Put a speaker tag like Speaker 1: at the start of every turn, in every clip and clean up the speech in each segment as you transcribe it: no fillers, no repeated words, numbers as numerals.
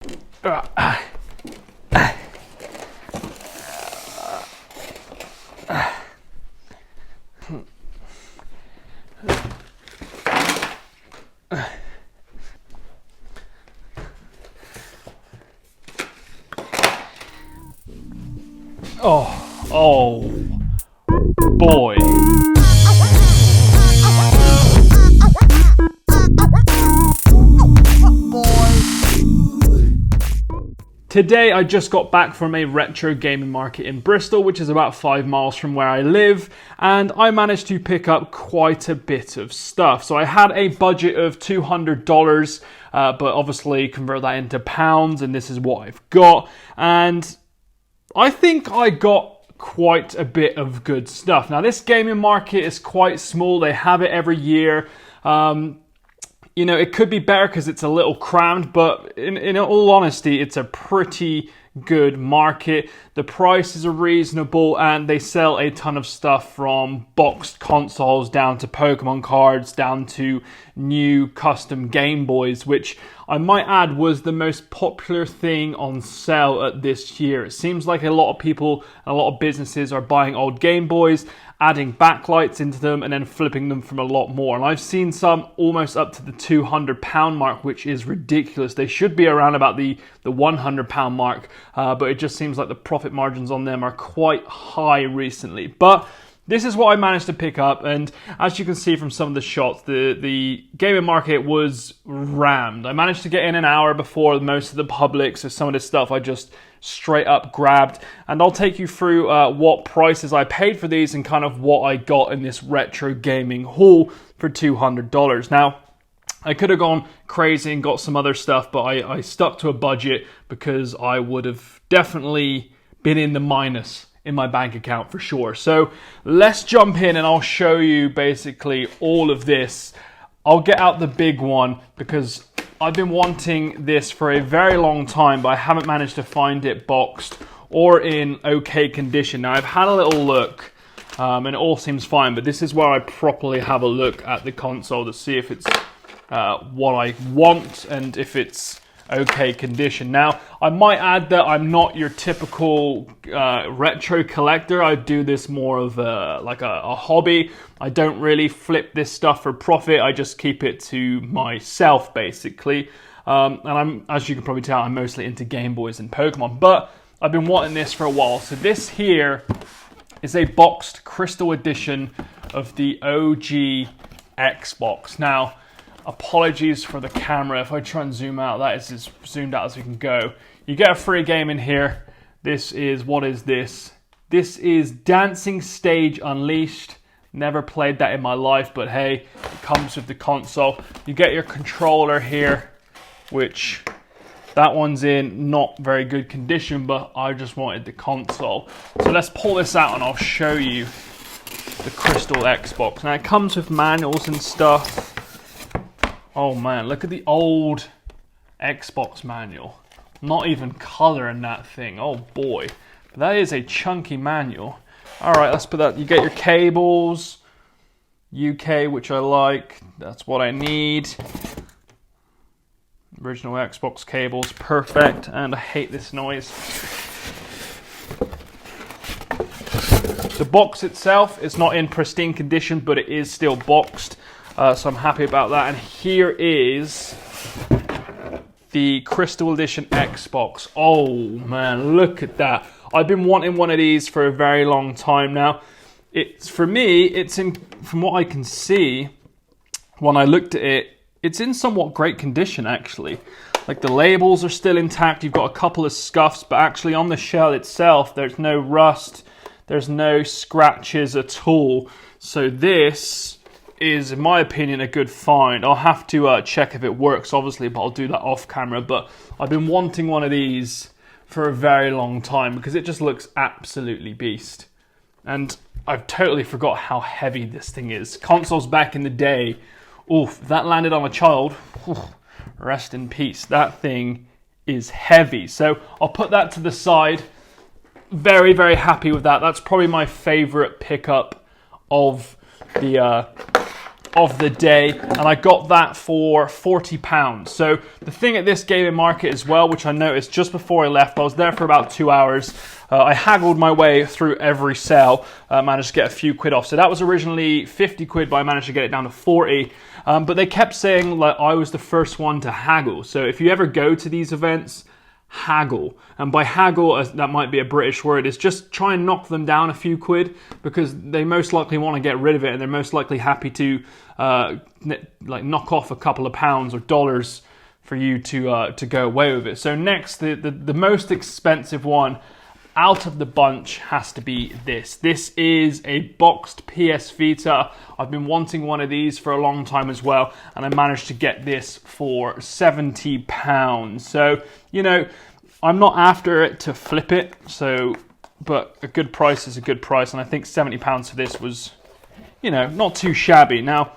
Speaker 1: Oh boy. Today I just got back from a retro gaming market in Bristol, which is about 5 miles from where I live, and I managed to pick up quite a bit of stuff. So I had a budget of $200, but obviously convert that into pounds, and this is what I've got. And I think I got quite a bit of good stuff. Now, this gaming market is quite small. They have it every year. You know, it could be better because it's a little crammed, but in all honesty, it's a pretty good market. The prices are reasonable, and they sell a ton of stuff from boxed consoles down to Pokemon cards, down to new custom Gameboys, which I might add was the most popular thing on sale at this year. It seems like a lot of people, a lot of businesses are buying old Gameboys, adding backlights into them and then flipping them from a lot more. And I've seen some almost up to the £200 mark, which is ridiculous. They should be around about the £100 mark, but it just seems like the profit margins on them are quite high recently. But this is what I managed to pick up, and as you can see from some of the shots, the gaming market was rammed. I managed to get in an hour before most of the public, so some of this stuff I just straight up grabbed, and I'll take you through what prices I paid for these and kind of what I got in this retro gaming haul for $200. Now, I could have gone crazy and got some other stuff, but I stuck to a budget because I would have definitely been in the minus in my bank account for sure. So let's jump in and I'll show you basically all of this. I'll get out the big one because I've been wanting this for a very long time, but I haven't managed to find it boxed or in okay condition. Now, I've had a little look and it all seems fine, but this is where I properly have a look at the console to see if it's what I want and if it's okay condition. Now, I might add that I'm not your typical retro collector. I do this more of a hobby. I don't really flip this stuff for profit. I just keep it to myself, basically. And as you can probably tell, I'm mostly into Game Boys and Pokemon, but I've been wanting this for a while. So this here is a boxed crystal edition of the OG Xbox. Now, apologies for the camera. If I try and zoom out, that is as zoomed out as we can go. You get a free game in here. This is, what is this? This is Dancing Stage Unleashed. Never played that in my life, but hey, it comes with the console. You get your controller here, which that one's in not very good condition, but I just wanted the console. So let's pull this out and I'll show you the Crystal Xbox. Now, it comes with manuals and stuff. Oh man, look at the old Xbox manual. Not even color in that thing. Oh boy. But that is a chunky manual. Alright, let's put that. You get your cables. UK, which I like. That's what I need. Original Xbox cables. Perfect. And I hate this noise. The box itself is not in pristine condition, but it is still boxed. So I'm happy about that. And here is the Crystal Edition Xbox. Oh man, look at that. I've been wanting one of these for a very long time now. For me, it's in, from what I can see, when I looked at it, it's in somewhat great condition actually. Like the labels are still intact. You've got a couple of scuffs, but actually on the shell itself, there's no rust. There's no scratches at all. So this is, in my opinion, a good find. I'll have to check if it works, obviously, but I'll do that off camera. But I've been wanting one of these for a very long time because it just looks absolutely beast. And I've totally forgot how heavy this thing is. Consoles back in the day, oof, if that landed on a child, oof, rest in peace. That thing is heavy. So I'll put that to the side. Very, very happy with that. That's probably my favorite pickup of the of the day, and I got that for £40. So the thing at this gaming market as well, which I noticed just before I left, I was there for about 2 hours. I haggled my way through every sale, managed to get a few quid off. So that was originally 50 quid, but I managed to get it down to 40. But they kept saying like I was the first one to haggle. So if you ever go to these events, haggle. And by haggle, that might be a British word, is just try and knock them down a few quid, because they most likely want to get rid of it, and they're most likely happy to like knock off a couple of pounds or dollars for you to go away with it. So next, the most expensive one out of the bunch has to be this. This is a boxed Psvita. I've been wanting one of these for a long time as well, and I managed to get this for £70. So, you know, I'm not after it to flip it, so, but a good price is a good price, and I think £70 for this was, you know, not too shabby. Now,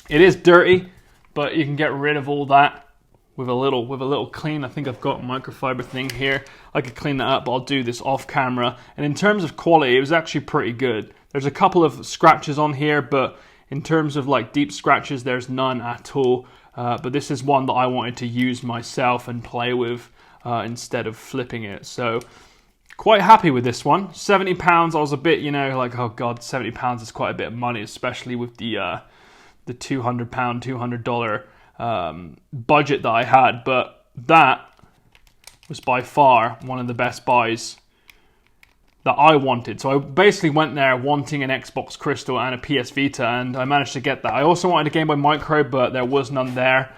Speaker 1: it is dirty, but you can get rid of all that with a little clean. I think I've got a microfiber thing here. I could clean that up, but I'll do this off camera. And in terms of quality, it was actually pretty good. There's a couple of scratches on here, but in terms of like deep scratches, there's none at all. But this is one that I wanted to use myself and play with instead of flipping it. So quite happy with this one. £70. I was a bit, you know, like, oh God, £70 is quite a bit of money, especially with the £200, $200 budget that I had, but that was by far one of the best buys that I wanted. So I basically went there wanting an Xbox Crystal and a PS Vita, and I managed to get that. I also wanted a Game Boy Micro, but there was none there,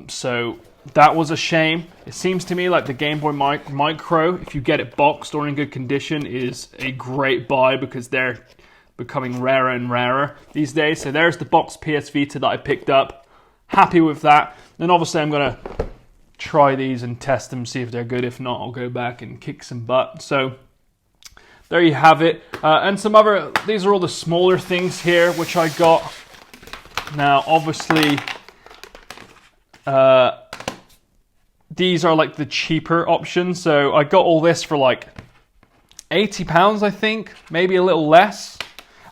Speaker 1: so that was a shame. It seems to me like the Game Boy Micro, if you get it boxed or in good condition, is a great buy, because they're becoming rarer and rarer these days. So there's the boxed PS Vita that I picked up. Happy with that. Then obviously I'm going to try these and test them, see if they're good. If not, I'll go back and kick some butt. So there you have it. And some other, these are all the smaller things here, which I got. Now, obviously, these are like the cheaper options. So I got all this for like £80, I think, maybe a little less.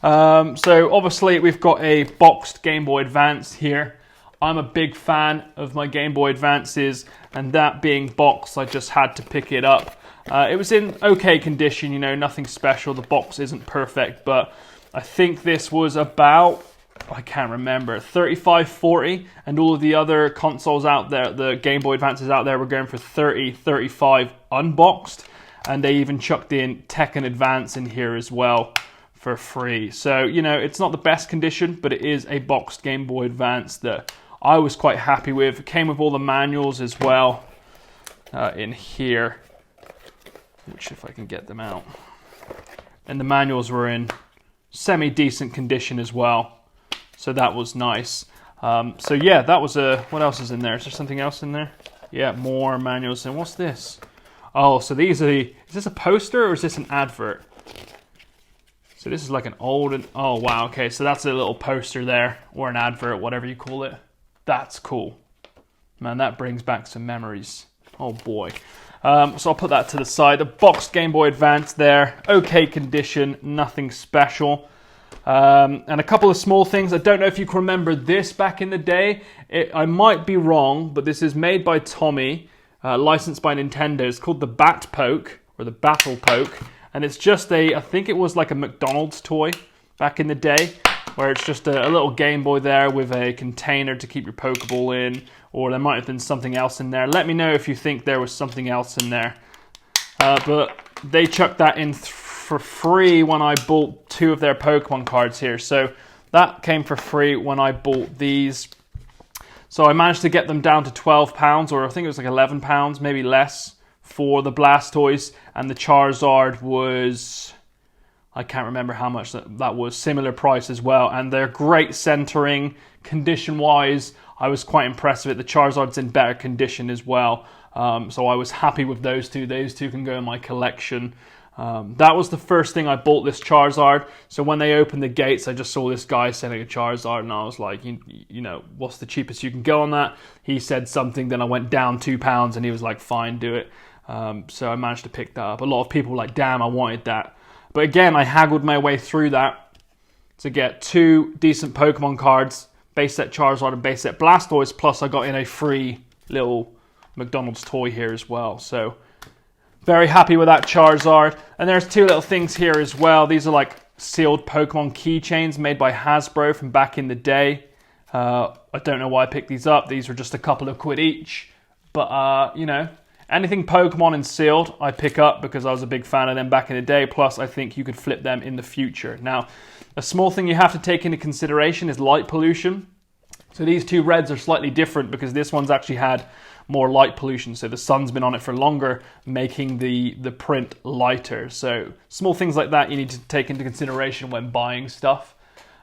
Speaker 1: So obviously we've got a boxed Game Boy Advance here. I'm a big fan of my Game Boy Advances, and that being boxed, I just had to pick it up. It was in okay condition, you know, nothing special. The box isn't perfect, but I think this was about, I can't remember, 35, 40, and all of the other consoles out there, the Game Boy Advances out there, were going for 30, 35 unboxed, and they even chucked in Tekken Advance in here as well for free. So, you know, it's not the best condition, but it is a boxed Game Boy Advance that I was quite happy with. It came with all the manuals as well in here, which if I can get them out. And the manuals were in semi-decent condition as well, so that was nice. So yeah, that was what else is in there? Is there something else in there? Yeah, more manuals. And what's this? Oh, so these are is this a poster or is this an advert? So this is like an old, oh wow, okay, so that's a little poster there, or an advert, whatever you call it. That's cool. Man, that brings back some memories. Oh boy. So I'll put that to the side. The boxed Game Boy Advance there, okay condition, nothing special. And a couple of small things. I don't know if you can remember this back in the day. I might be wrong, but this is made by Tommy, licensed by Nintendo. It's called the Bat Poke, or the Battle Poke. And it's just I think it was like a McDonald's toy back in the day, where it's just a little Game Boy there with a container to keep your Pokeball in, or there might have been something else in there. Let me know if you think there was something else in there. But they chucked that in for free when I bought 2 of their Pokemon cards here. So that came for free when I bought these. So I managed to get them down to £12, or I think it was like £11, maybe less, for the Blastoise, and the Charizard was, I can't remember how much that was, similar price as well, and they're great centering, condition-wise. I was quite impressed with it. The Charizard's in better condition as well, so I was happy with those two. Those two can go in my collection. That was the first thing I bought, this Charizard. So when they opened the gates, I just saw this guy selling a Charizard, and I was like, you know, what's the cheapest you can go on that? He said something, then I went down £2, and he was like, fine, do it. So I managed to pick that up. A lot of people were like, damn, I wanted that. But again, I haggled my way through that. to get 2 decent Pokemon cards, base set Charizard and base set Blastoise, plus I got in a free little McDonald's toy here as well. So very happy with that Charizard. And there's 2 little things here as well. These are like sealed Pokemon keychains made by Hasbro from back in the day. I don't know why I picked these up. These were just a couple of quid each. But, you know, anything Pokemon and sealed, I pick up because I was a big fan of them back in the day. Plus, I think you could flip them in the future. Now, a small thing you have to take into consideration is light pollution. So these 2 reds are slightly different because this one's actually had more light pollution. So the sun's been on it for longer, making the print lighter. So small things like that you need to take into consideration when buying stuff.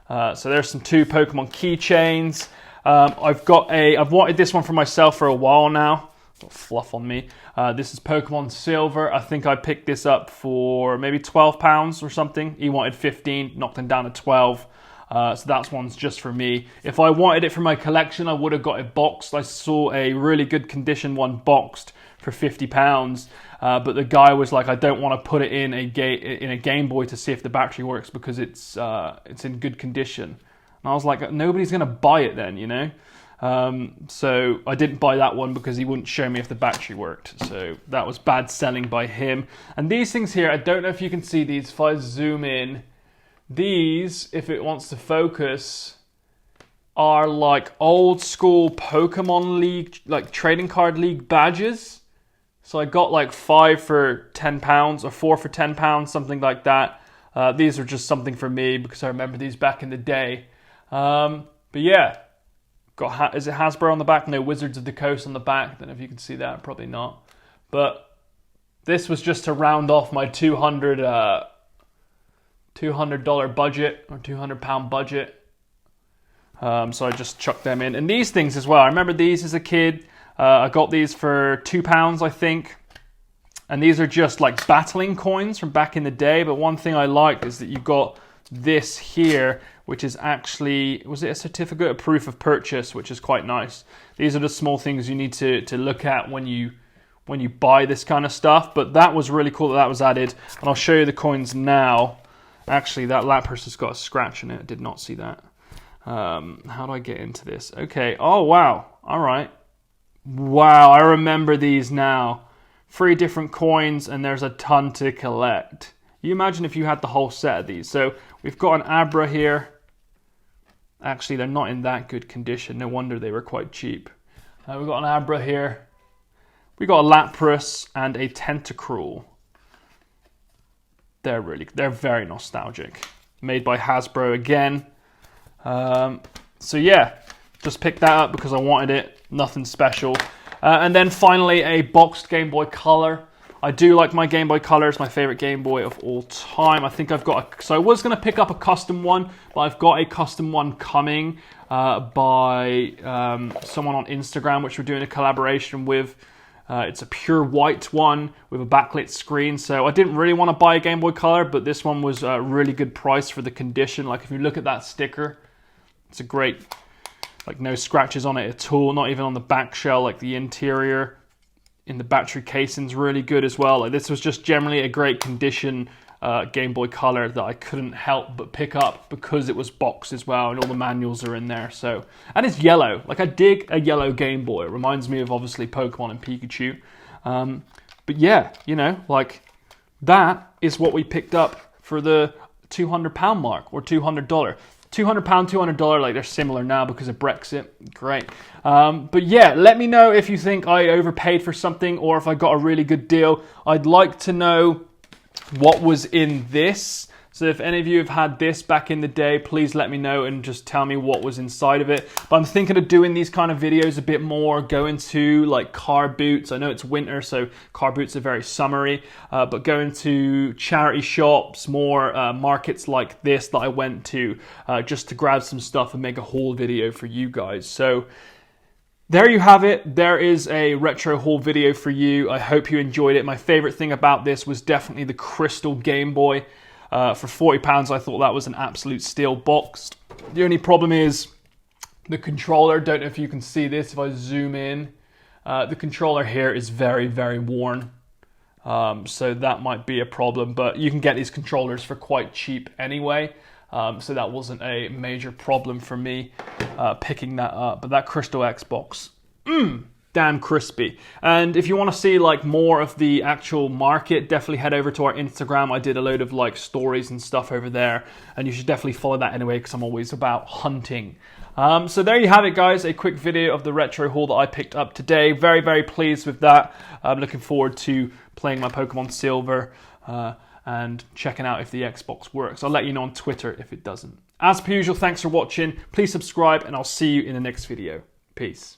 Speaker 1: So there's some 2 Pokemon keychains. I've wanted this one for myself for a while now. Got fluff on me. This is Pokemon Silver. I think I picked this up for maybe £12 or something. He wanted 15, knocked him down to 12. So that one's just for me. If I wanted it for my collection, I would have got it boxed. I saw a really good condition one boxed for £50. But the guy was like, I don't want to put it in a Game Boy to see if the battery works because it's in good condition. And I was like, nobody's going to buy it then, you know? So I didn't buy that one because he wouldn't show me if the battery worked. So that was bad selling by him. And these things here, I don't know if you can see these. If I zoom in, these, if it wants to focus, are like old school Pokemon League, like trading card league badges. So I got like 5 for £10 or 4 for £10, something like that. These are just something for me because I remember these back in the day. But yeah, is it Hasbro on the back? No, Wizards of the Coast on the back. I don't know if you can see that, probably not. But this was just to round off my $200 budget or £200 budget. So I just chucked them in. And these things as well. I remember these as a kid. I got these for £2, I think. And these are just like battling coins from back in the day. But one thing I liked is that you got this here, which is actually, was it a certificate of proof of purchase, which is quite nice. These are the small things you need to look at when you buy this kind of stuff. But that was really cool that was added. And I'll show you the coins now. Actually, that Lapras has got a scratch in it. I did not see that. How do I get into this? Okay. Oh, wow. All right. Wow, I remember these now. 3 different coins, and there's a ton to collect. You imagine if you had the whole set of these. So we've got an Abra here. Actually, they're not in that good condition. No wonder they were quite cheap. We've got an Abra here. We got a Lapras and a Tentacruel. They're very nostalgic. Made by Hasbro again. So yeah, just picked that up because I wanted it. Nothing special. And then finally a boxed Game Boy Color. I do like my Game Boy Color. It's my favorite Game Boy of all time. I think I've got so I was going to pick up a custom one, but I've got a custom one coming by someone on Instagram, which we're doing a collaboration with. It's a pure white one with a backlit screen. So I didn't really want to buy a Game Boy Color, but this one was a really good price for the condition. Like if you look at that sticker, it's a great, like no scratches on it at all, not even on the back shell. Like the interior in the battery casing's really good as well. Like this was just generally a great condition Game Boy Color that I couldn't help but pick up because it was boxed as well and all the manuals are in there. So, and it's yellow. Like I dig a yellow Game Boy. It reminds me of obviously Pokemon and Pikachu. But yeah, you know, like that is what we picked up for the £200 mark or $200. £200, $200, like they're similar now because of Brexit. Great. But yeah, let me know if you think I overpaid for something or if I got a really good deal. I'd like to know what was in this. So if any of you have had this back in the day, please let me know and just tell me what was inside of it. But I'm thinking of doing these kind of videos a bit more, going to like car boots. I know it's winter, so car boots are very summery, but going to charity shops, more markets like this that I went to, just to grab some stuff and make a haul video for you guys. So there you have it. There is a retro haul video for you. I hope you enjoyed it. My favorite thing about this was definitely the crystal Game Boy. For £40, I thought that was an absolute steal boxed. The only problem is the controller. Don't know if you can see this if I zoom in. The controller here is very, very worn. So that might be a problem, but you can get these controllers for quite cheap anyway. So that wasn't a major problem for me picking that up. But that Crystal Xbox, damn crispy. And if you want to see like more of the actual market, definitely head over to our Instagram. I did a load of like stories and stuff over there, and you should definitely follow that anyway, because I'm always about hunting. So there you have it, guys, a quick video of the retro haul that I picked up today. Very, very pleased with that. I'm looking forward to playing my Pokemon Silver and checking out if the Xbox works. I'll let you know on Twitter if it doesn't. As per usual, thanks for watching. Please subscribe, and I'll see you in the next video. Peace.